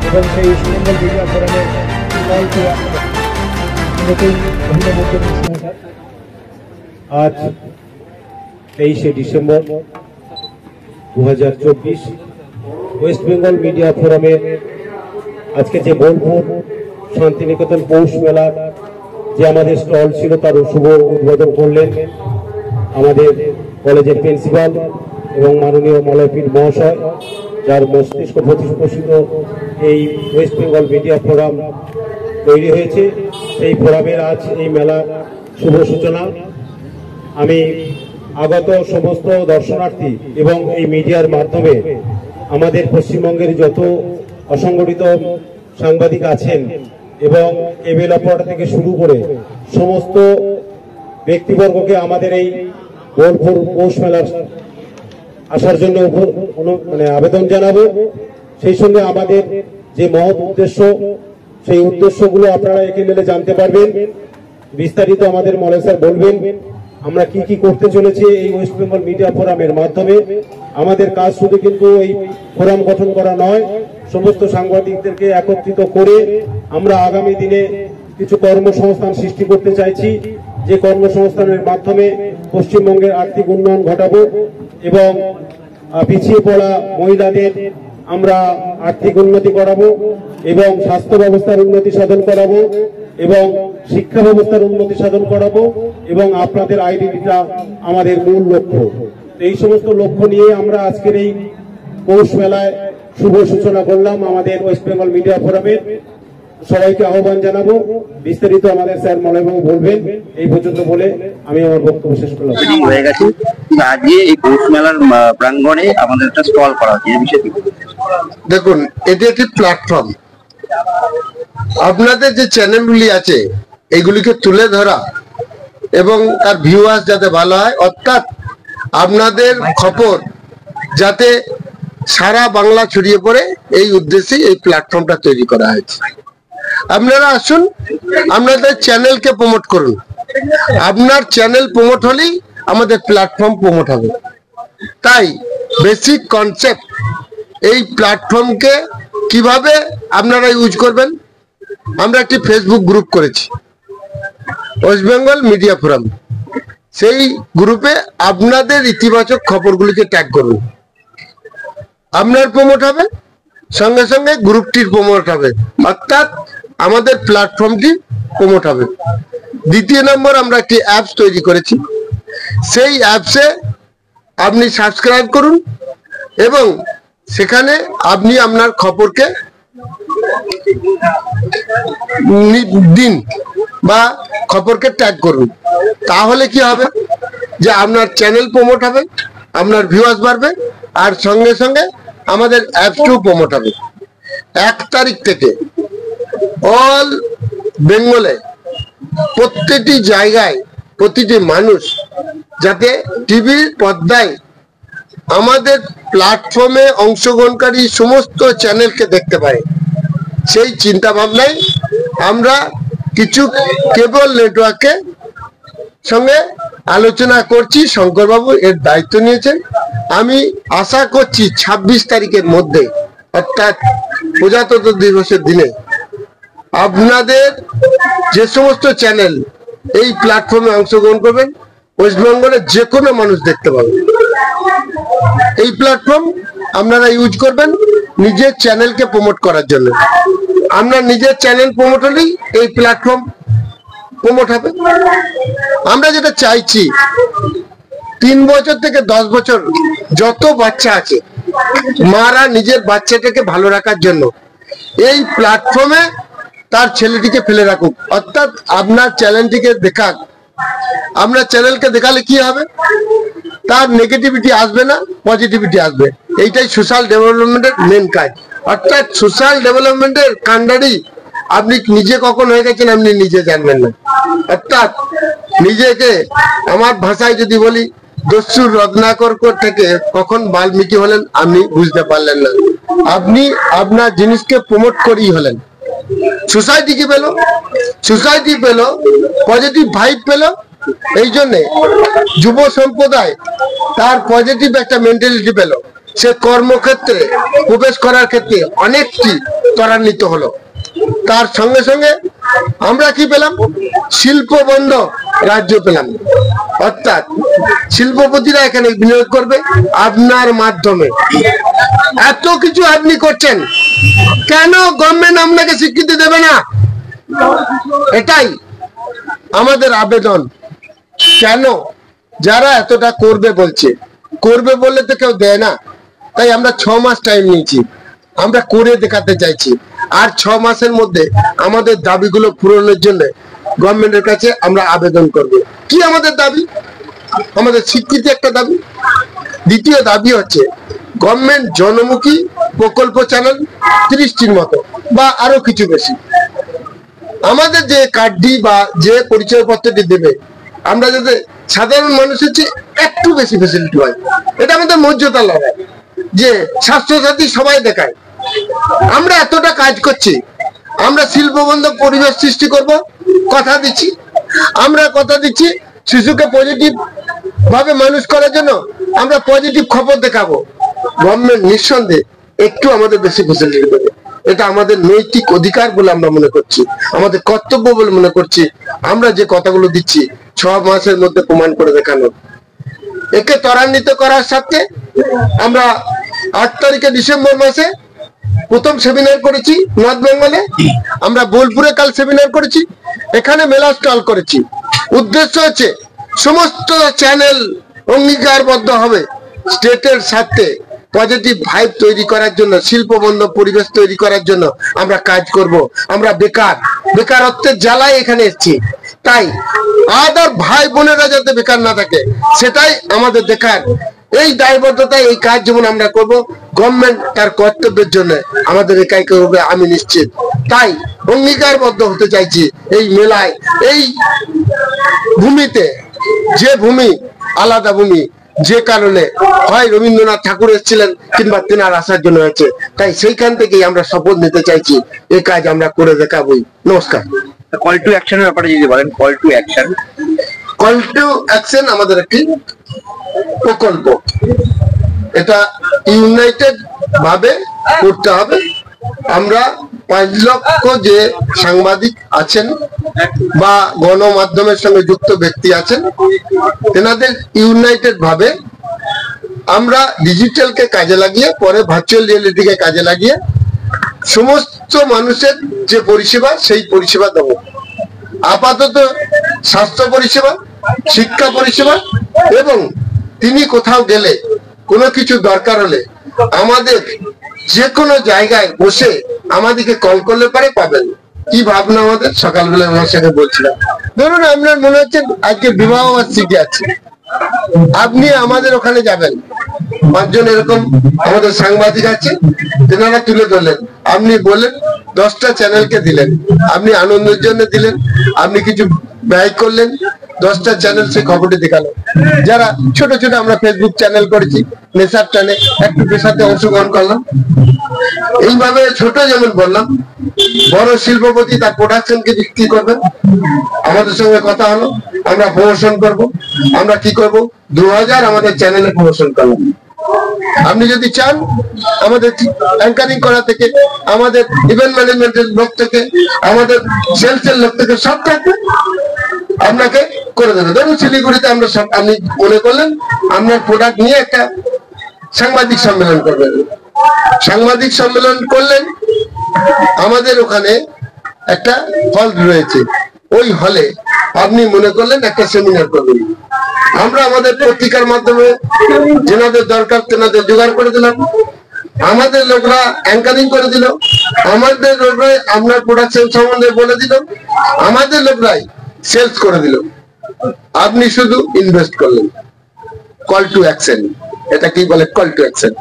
এবং সেই ইস্টবেঙ্গল মিডিয়া ফোরামের নতুন অভিনবকে আজ 23শে ডিসেম্বর 2024 ওয়েস্ট বেঙ্গল মিডিয়া ফোরামের আজকে যে বোলপুর শান্তিনিকেতন পৌষ মেলার যে আমাদের স্টল ছিল তার শুভ উদ্বোধন করলেন আমাদের কলেজের প্রিন্সিপাল এবং মাননীয় মলয়পীর মহাশয়, যার মস্তিষ্ক প্রতিষ্ঠিত এই ওয়েস্ট বেঙ্গল মিডিয়া ফোরাম তৈরি হয়েছে। সেই ফোরামের আজ এই মেলার শুভ সূচনা। আমি আগত সমস্ত দর্শনার্থী এবং এই মিডিয়ার মাধ্যমে আমাদের পশ্চিমবঙ্গের যত অসংগঠিত সাংবাদিক আছেন এবং কেবল অপারেটর থেকে শুরু করে সমস্ত ব্যক্তিবর্গকে আমাদের এই বোলপুর পৌষ মেলার আসার জন্য আবেদন জানাবো। সেই সঙ্গে আমাদের যে মহৎ উদ্দেশ্য, সেই উদ্দেশ্যগুলো আপনারা এখানে জানতে পারবেন। বিস্তারিত আমাদের মলয় স্যার বলবেন আমরা কি কি করতে চলেছি এই ওয়েস্ট বেঙ্গল মিডিয়া ফোরামের মাধ্যমে। আমাদের কাজ শুধু কিন্তু এই ফোরাম গঠন করা নয়, সমস্ত সাংবাদিকদেরকে একত্রিত করে আমরা আগামী দিনে কিছু কর্মসংস্থান সৃষ্টি করতে চাইছি, যে কর্মসংস্থানের মাধ্যমে পশ্চিমবঙ্গের আর্থিক উন্নয়ন ঘটাবো এবং পিছিয়ে পড়া মহিলাদের আমরা আর্থিক উন্নতি করাবো এবং স্বাস্থ্য ব্যবস্থার উন্নতি সাধন করাবো এবং শিক্ষা ব্যবস্থার উন্নতি সাধন করাবো এবং আপনাদের আইডেন্টিটা আমাদের মূল লক্ষ্য। এই সমস্ত লক্ষ্য নিয়ে আমরা আজকের এই পৌষ মেলায় শুভ সূচনা করলাম আমাদের ওয়েস্ট বেঙ্গল মিডিয়া ফোরামের। সবাইকে আহ্বান জানাবো। বিস্তারিত আমাদের স্যার মলয়বাবু বলবেন। এই পর্যন্ত বলে আমি আমার বক্তব্য শেষ করলাম। হয়ে গেছে আজকে এই পৌষ মেলার প্রাঙ্গণে আমাদের একটা স্টল করা হচ্ছে। এই বিষয়ে দেখুন, এটি একটি প্ল্যাটফর্ম। আপনাদের যে চ্যানেলগুলি আছে এইগুলিকে তুলে ধরা এবং তার ভিউয়ার্স যাতে ভালো হয়, অর্থাৎ আপনাদের খবর যাতে সারা বাংলা ছড়িয়ে পড়ে, এই উদ্দেশ্যে এই প্ল্যাটফর্মটা তৈরি করা হয়েছে। আপনারা আসুন, আপনাদের চ্যানেলকে প্রমোট করুন। আপনার চ্যানেল প্রমোট হলেই আমাদের প্ল্যাটফর্ম প্রমোট হবে। তাই বেসিক কনসেপ্ট, এই প্ল্যাটফর্মকে কিভাবে আপনারা ইউজ করবেন, আমরা একটি ফেসবুক গ্রুপ করেছি ওয়েস্ট বেঙ্গল মিডিয়া ফোরাম। সেই গ্রুপে আপনাদের ইতিবাচক খবরগুলিকে ট্যাগ করুন। আপনার প্রমোট হবে, সঙ্গে সঙ্গে গ্রুপটির প্রমোট হবে, অর্থাৎ আমাদের প্ল্যাটফর্মটি প্রমোট হবে। দ্বিতীয় নম্বর, আমরা একটি অ্যাপস তৈরি করেছি। সেই অ্যাপসে আপনি সাবস্ক্রাইব করুন এবং সেখানে আপনি আপনার খবরকে দিন বা খবরকে ট্যাগ করুন। তাহলে কি হবে যে আপনার চ্যানেল প্রমোট হবে, আপনার ভিউয়ার্স বাড়বে, আর সঙ্গে সঙ্গে আমাদের অ্যাপসটিও প্রমোট হবে। 1 তারিখ থেকে অল বেঙ্গলে প্রত্যেকটি জায়গায় প্রতিটি মানুষ যাতে টিভির পর্দায় আমাদের প্ল্যাটফর্মে অংশগ্রহণকারী সমস্ত চ্যানেলকে দেখতে পায়, সেই চিন্তা ভাবনায় আমরা কিছু কেবল নেটওয়ার্কে সঙ্গে আলোচনা করছি। শঙ্করবাবু এর দায়িত্ব নিয়েছেন। আমি আশা করছি 26 তারিখের মধ্যে, অর্থাৎ প্রজাতন্ত্র দিবসের দিনে, আপনাদের যে সমস্ত চ্যানেল এই প্ল্যাটফর্মে অংশগ্রহণ করবেন, ওয়েস্ট বেঙ্গলের যে কোনো মানুষ দেখতে পাবেন। এই প্ল্যাটফর্ম আপনারা ইউজ করবেন নিজের চ্যানেলকে প্রমোট করার জন্য। আপনার নিজের চ্যানেল প্রমোট হলেই এই প্ল্যাটফর্ম প্রমোট হবে। আমরা যেটা চাইছি, 3 বছর থেকে 10 বছর যত বাচ্চা আছে, মারা নিজের বাচ্চাটাকে ভালো রাখার জন্য এই প্ল্যাটফর্মে তার ছেলেটিকে ফেলে রাখুক, অর্থাৎ আপনার চ্যানেলটিকে দেখাক। আপনার চ্যানেলকে দেখালে কি হবে, তার নেগেটিভিটি আসবে না, পজিটিভিটি আসবে। এইটাই সোশ্যাল ডেভেলপমেন্টের মেন কাজ। অর্থাৎ সোশ্যাল ডেভেলপমেন্টের কাণ্ডারি আপনি নিজে কখন হয়ে গেছেন আপনি নিজে জানবেন না। অর্থাৎ নিজেকে, আমার ভাষায় যদি বলি, দস্যুর রত্নাকর থেকে কখন বাল্মীকি হলেন আপনি বুঝতে পারলেন না। আপনি আপনার জিনিসকে প্রমোট করেই হলেন। সোসাইটি কি পেল? সোসাইটি পেল পজিটিভ ভাইব পেল। এই জন্যে যুব সম্প্রদায় তার পজিটিভ একটা মেন্টালিটি পেল। সে কর্মক্ষেত্রে প্রবেশ করার ক্ষেত্রে অনেকটি ত্বরান্বিত হলো। তার সঙ্গে সঙ্গে আমরা কি পেলাম? শিল্প বন্ধ রাজ্য পেলাম, অর্থাৎ শিল্পপতিরা এখানে বিনিয়োগ করবে আপনার মাধ্যমে। এত কিছু আপনি করছেন, কেন গভর্নমেন্ট আপনাকে স্বীকৃতি দেবে না? এটাই আমাদের আবেদন। কেন যারা এতটা করবে বলছে, করবে বললে তো কেউ দেয় না। তাই আমরা 6 মাস টাইম নিয়েছি, আমরা করে দেখাতে চাইছি। আর 6 মাসের মধ্যে আমাদের দাবিগুলো পূরণের জন্য গভর্নমেন্টের কাছে আমরা আবেদন করব। কি আমাদের দাবি? আমাদের স্বীকৃতি একটা দাবি। দ্বিতীয় দাবি হচ্ছে গভর্নমেন্ট জনমুখী প্রকল্প চ্যানেল 30টির মতো বা আরো কিছু বেশি। আমাদের যে কার্ডটি বা যে পরিচয়পত্রটি দেবে, আমরা যাতে সাধারণ মানুষের চেয়ে একটু বেশি ফেসিলিটি হয়। এটা আমাদের মর্যাদা লড়াই যে স্বাস্থ্যসাথী সবাই দেখায়। আমরা এতটা কাজ করছি, আমরা শিল্পবন্ধ পরিবেশ সৃষ্টি করব, কথা দিচ্ছি। আমরা কথা দিচ্ছি শিশুকে পজিটিভ ভাবে মানুষ করার জন্য আমরা পজিটিভ খবর দেখাবো। গভর্নমেন্ট নিঃসন্দেহে একটু আমাদের বেশি ফেসিলিটি দেবে। এটা আমাদের নৈতিক অধিকার বলে আমরা মনে করছি, আমাদের কর্তব্য বলে মনে করছি। আমরা যে কথাগুলো দিচ্ছি 6 মাসের মধ্যে প্রমাণ করে দেখানো। একে ত্বরান্বিত করার সাথে আমরা 8 তারিখে ডিসেম্বর মাসে প্রথম সেমিনার করেছি নর্থ বেঙ্গলে। আমরা বোলপুরে কাল সেমিনার করেছি, এখানে মেলা স্টল করেছি। উদ্দেশ্য হচ্ছে সমস্ত চ্যানেল অঙ্গীকারবদ্ধ হবে স্টেটের সাথে পজিটিভ ভাইব তৈরি করার জন্য, শিল্পবন্ধ পরিবেশ তৈরি করার জন্য আমরা কাজ করব। আমরা বেকারত্বের জ্বালায় এখানে এসেছি, তাই আদার ভাই বোনেরা যাতে বেকার না থাকে সেটাই আমাদের দেখার। এই দায়বদ্ধতা, এই কাজ যেমন আমরা করব, গভর্নমেন্ট তার কর্তব্যের জন্য আমাদের একাই করবে আমি নিশ্চিত। তাই অঙ্গীকারবদ্ধ হতে চাইছি এই মেলায়, এই ভূমিতে, যে ভূমি আলাদা ভূমি, যে কারণে হয় রবীন্দ্রনাথ ঠাকুর এসেছিলেন কিংবা তেনার আসার জন্য হয়েছে। তাই সেইখান থেকেই আমরা শপথ নিতে চাইছি, এই কাজ আমরা করে দেখাবই। নমস্কার। কল টু অ্যাকশনের ব্যাপারে যদি বলেন। Call to action. Call to action আমাদের একটি প্রকল্প, এটা ইউনাইটেড ভাবে করতে হবে। আমরা 5 লক্ষ যে সাংবাদিক আছেন বা গণমাধ্যমের সঙ্গে যুক্ত ব্যক্তি আছেন, তেনাদের ইউনাইটেড ভাবে আমরা ডিজিটালকে কাজে লাগিয়ে, পরে ভার্চুয়াল রিয়েলিটিকে কাজে লাগিয়ে সমস্ত মানুষের যে পরিষেবা সেই পরিষেবা দেব। আপাতত স্বাস্থ্য পরিষেবা, শিক্ষা পরিষেবা, এবং তিনি কোথাও গেলে কোনো কিছু দরকার হলে আমাদের যে কোনো জায়গায় বসে আমাদেরকে কল করলে পারে পাবেন। কি ভাবনা আমাদের, সকালবেলা আমার সাথে বলছিলাম, ধরুন আপনার মনে হচ্ছে আজকে বিবাহ বার্ষিকী আছে, আপনি আমাদের ওখানে যাবেন, 5 জন এরকম আমাদের সাংবাদিক আছে, তেনারা তুলে ধরলেন, আপনি বললেন 10টা চ্যানেলকে দিলেন, আপনি আনন্দের জন্য দিলেন, আপনি কিছু ব্যয় করলেন, 10টা চ্যানেল সেই খবরটি দেখালো। যারা ছোট ছোট আমরা ফেসবুক চ্যানেল করেছি, নেশার টানে একটু পেশাতে অংশগ্রহণ করলাম। এইভাবে ছোট যেমন বললাম, বড় শিল্পপতি তার প্রোডাকশনকে বিক্রি করবেন, আমাদের সঙ্গে কথা হলো, আমরা প্রমোশন করব। আমরা কি করব, 2000 আমাদের চ্যানেলে প্রমোশন করলাম। আপনি যদি চান আমাদের অ্যাঙ্কারিং করা থেকে, আমাদের ইভেন্ট ম্যানেজমেন্টের লোক থেকে, আমাদের সেলসের লোক থেকে সব থাকবে, আপনাকে করে দেবে। ধরুন শিলিগুড়িতে আমরা সব, আপনি মনে করলেন আপনার প্রোডাক্ট নিয়ে একটা সাংবাদিক সম্মেলন করবেন, সাংবাদিক সম্মেলন করলেন, আমাদের ওখানে একটা হল রয়েছে, ওই হলে আপনি মনে করলেন একটা সেমিনার করবেন, আমরা আমাদের পত্রিকার মাধ্যমে যেনাদের দরকার তেনাদের জোগাড় করে দিলাম, আমাদের লোকরা অ্যাঙ্কারিং করে দিল, আমাদের লোকরাই আপনার প্রোডাকশন সম্বন্ধে বলে দিল, আমাদের লোকরাই সেলস করে দিল, আপনি শুধু ইনভেস্ট করলেন। কল টু অ্যাকশন, এটা কি বলে, কল টু অ্যাকশন।